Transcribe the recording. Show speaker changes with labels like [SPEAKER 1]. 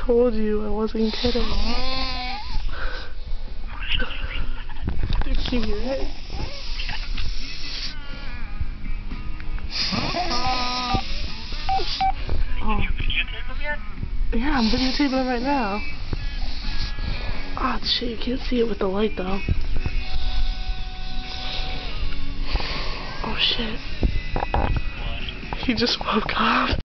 [SPEAKER 1] told you I wasn't kidding. Dude, can you hear it? Oh. Yeah, I'm videotaping it right now. Ah, oh, shit, you can't see it with the light though. Oh shit. He just woke up.